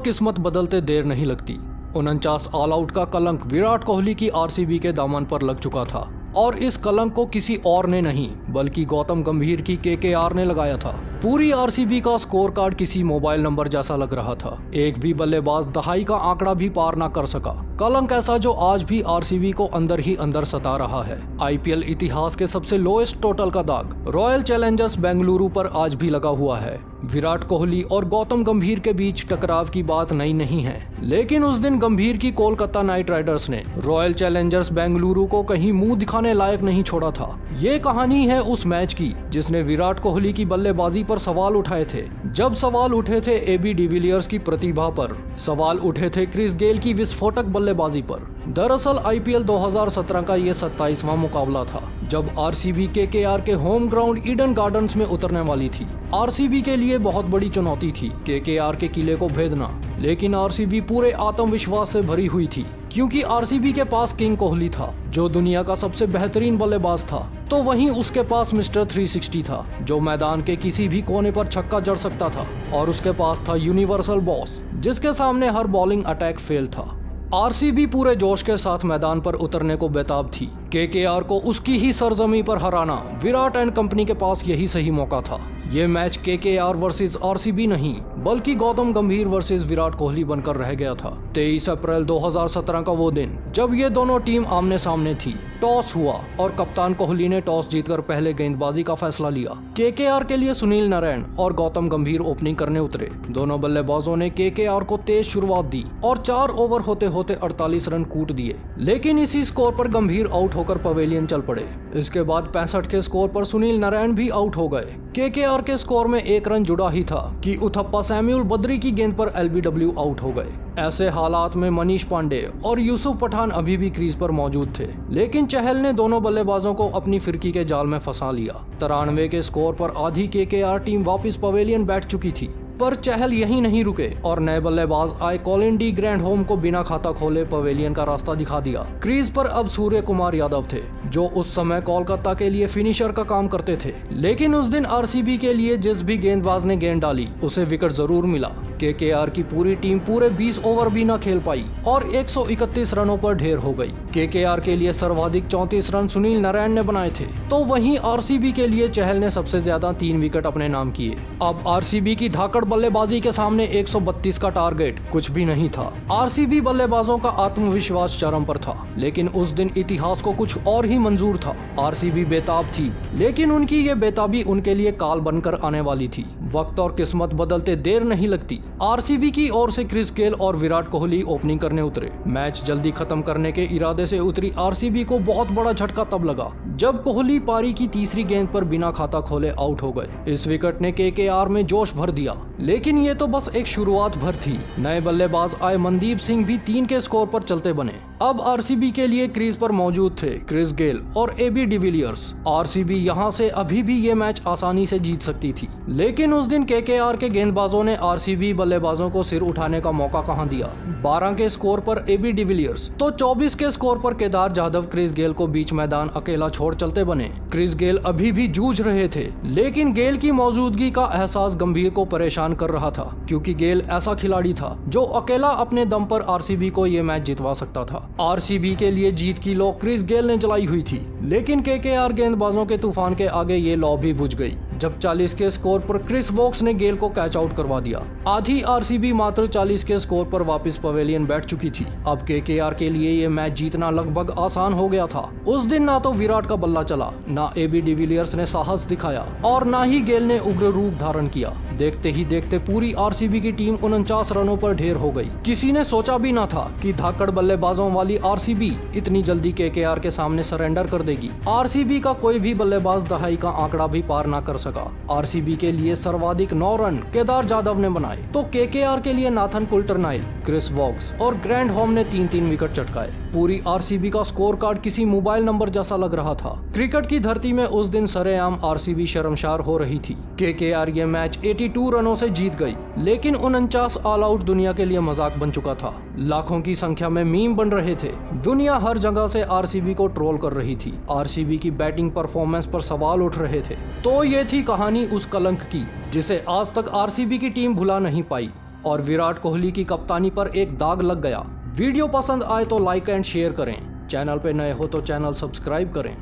किस्मत बदलते देर नहीं लगती। 49 ऑल आउट का कलंक विराट कोहली की आरसीबी के दामन पर लग चुका था और इस कलंक को किसी और ने नहीं बल्कि गौतम गंभीर की केकेआर ने लगाया था। पूरी आरसीबी का स्कोर कार्ड किसी मोबाइल नंबर जैसा लग रहा था। एक भी बल्लेबाज दहाई का आंकड़ा भी पार ना कर सका। कलंक ऐसा जो आज भी आरसीबी को अंदर ही अंदर सता रहा है। आईपीएल इतिहास के सबसे लोएस्ट टोटल का दाग रॉयल चैलेंजर्स बेंगलुरु पर आज भी लगा हुआ है। विराट कोहली और गौतम गंभीर के बीच टकराव की बात नई नहीं है, लेकिन उस दिन गंभीर की कोलकाता नाइट राइडर्स ने रॉयल चैलेंजर्स बेंगलुरु को कहीं मुंह दिखाने लायक नहीं छोड़ा था। ये कहानी है उस मैच की जिसने विराट कोहली की बल्लेबाजी पर सवाल उठाए थे। जब सवाल उठे थे एबी डिविलियर्स की प्रतिभा पर, सवाल उठे थे क्रिस गेल की विस्फोटक बल्लेबाजी पर। दरअसल आईपीएल 2017 का ये 27वां मुकाबला था जब आरसीबी केकेआर के होम ग्राउंड ईडन गार्डन्स में उतरने वाली थी। आरसीबी के लिए बहुत बड़ी चुनौती थी केकेआर के किले को भेदना, लेकिन आरसीबी पूरे आत्मविश्वास से भरी हुई थी क्योंकि आरसीबी के पास किंग कोहली था जो दुनिया का सबसे बेहतरीन बल्लेबाज था, तो वहीं उसके पास मिस्टर 360 था जो मैदान के किसी भी कोने पर छक्का जड़ सकता था, और उसके पास था यूनिवर्सल बॉस जिसके सामने हर बॉलिंग अटैक फेल था। आरसीबी पूरे जोश के साथ मैदान पर उतरने को बेताब थी। केकेआर को उसकी ही सरजमी पर हराना विराट एंड कंपनी के पास यही सही मौका था। ये मैच केकेआर वर्सेस आरसीबी नहीं बल्कि गौतम गंभीर वर्सेस विराट कोहली बनकर रह गया था। 23 अप्रैल 2017 का वो दिन जब ये दोनों टीम आमने सामने थी। टॉस हुआ और कप्तान कोहली ने टॉस जीतकर पहले गेंदबाजी का फैसला लिया। केकेआर के लिए सुनील नारायण और गौतम गंभीर ओपनिंग करने उतरे। दोनों बल्लेबाजों ने केकेआर को तेज शुरुआत दी और 4 ओवर होते होते 48 रन कूट दिए, लेकिन इसी स्कोर पर गंभीर आउट होकर पवेलियन चल पड़े। इसके बाद 65 के स्कोर पर सुनील नारायण भी आउट हो गए। केकेआर के स्कोर में 1 रन जुड़ा ही था कि उथप्पा सैम्यूल बद्री की गेंद पर एलबीडब्ल्यू आउट हो गए। ऐसे हालात में मनीष पांडे और यूसुफ पठान अभी भी क्रीज पर मौजूद थे, लेकिन चहल ने दोनों बल्लेबाजों को अपनी फिरकी के जाल में फंसा लिया। 93 के स्कोर पर आधी केकेआर टीम वापस पवेलियन बैठ चुकी थी, पर चहल यहीं नहीं रुके और नए बल्लेबाज आए कॉलिन डी ग्रैंडहोम को बिना खाता खोले पवेलियन का रास्ता दिखा दिया। क्रीज पर अब सूर्य कुमार यादव थे जो उस समय कोलकाता के लिए फिनिशर का काम करते थे, लेकिन उस दिन आरसीबी के लिए जिस भी गेंदबाज ने गेंद डाली उसे विकेट जरूर मिला। केकेआर की पूरी टीम पूरे 20 ओवर भी न खेल पाई और 131 रनों पर ढेर हो गई। केकेआर के लिए सर्वाधिक 34 रन सुनील नारायण ने बनाए थे, तो वहीं आरसीबी के लिए चहल ने सबसे ज्यादा 3 विकेट अपने नाम किए। अब आरसीबी की धाकड़ बल्लेबाजी के सामने 132 का टारगेट कुछ भी नहीं था। आरसीबी बल्लेबाजों का आत्मविश्वास चरम पर था, लेकिन उस दिन इतिहास को कुछ और ही मंजूर था। आरसीबी बेताब थी, लेकिन उनकी ये बेताबी उनके लिए काल बनकर आने वाली थी। वक्त और किस्मत बदलते देर नहीं लगती। आरसीबी की ओर से क्रिस गेल और विराट कोहली ओपनिंग करने उतरे। मैच जल्दी खत्म करने के इरादे से उतरी आरसीबी को बहुत बड़ा झटका तब लगा जब कोहली पारी की तीसरी गेंद पर बिना खाता खोले आउट हो गए। इस विकेट ने केकेआर में जोश भर दिया, लेकिन ये तो बस एक शुरुआत भर थी। नए बल्लेबाज आए मनदीप सिंह भी 3 के स्कोर पर चलते बने। अब आरसीबी के लिए क्रीज पर मौजूद थे क्रिस गेल और एबी डिविलियर्स। आरसीबी यहां से अभी भी ये मैच आसानी से जीत सकती थी, लेकिन उस दिन केकेआर के गेंदबाजों ने आरसीबी बल्लेबाजों को सिर उठाने का मौका कहां दिया। 12 के स्कोर पर एबी डिविलियर्स तो 24 के स्कोर पर केदार जाधव क्रिस गेल को बीच मैदान अकेला छोड़ चलते बने। क्रिस गेल अभी भी जूझ रहे थे, लेकिन गेल की मौजूदगी का एहसास गंभीर को परेशान कर रहा था क्योंकि गेल ऐसा खिलाड़ी था जो अकेला अपने दम पर आरसीबी को ये मैच जितवा सकता था। आरसीबी के लिए जीत की लौ क्रिस गेल ने जलाई हुई थी, लेकिन केकेआर गेंदबाजों के तूफान के आगे ये लौ भी बुझ गई जब 40 के स्कोर पर क्रिस वोक्स ने गेल को कैच आउट करवा दिया। आधी आरसीबी मात्र 40 के स्कोर पर वापस पवेलियन बैठ चुकी थी। अब केकेआर के लिए ये मैच जीतना लगभग आसान हो गया था। उस दिन ना तो विराट का बल्ला चला, ना एबी डिविलियर्स ने साहस दिखाया और ना ही गेल ने उग्र रूप धारण किया। देखते ही देखते पूरी आरसीबी की टीम 49 रनों पर ढेर हो गई। किसी ने सोचा भी ना था कि धाकड़ बल्लेबाजों वाली आरसीबी इतनी जल्दी केकेआर के सामने सरेंडर कर देगी। आरसीबी का कोई भी बल्लेबाज दहाई का आंकड़ा भी पार ना कर सका। आरसीबी के लिए सर्वाधिक 9 रन केदार जाधव ने बनाए, तो केकेआर के लिए नाथन कुल्टरनाइल, क्रिस वोक्स और ग्रैंडहोम ने 3-3 विकेट चटकाए। पूरी आरसीबी का स्कोर कार्ड किसी मोबाइल नंबर जैसा लग रहा था। क्रिकेट की धरती में उस दिन सरेआम आरसीबी शर्मशार हो रही थी। केकेआर ये मैच 82 रनों से जीत गई, लेकिन 49 ऑल आउट दुनिया के लिए मजाक बन चुका था। लाखों की संख्या में मीम बन रहे थे। दुनिया हर जगह से आरसीबी को ट्रोल कर रही थी। आरसीबी की बैटिंग परफॉर्मेंस पर सवाल उठ रहे थे। तो ये थी कहानी उस कलंक की जिसे आज तक आरसीबी की टीम भुला नहीं पाई। और विराट कोहली की कप्तानी पर एक दाग लग गया। वीडियो पसंद आए तो लाइक एंड शेयर करें। चैनल पे नए हो तो चैनल सब्सक्राइब करें।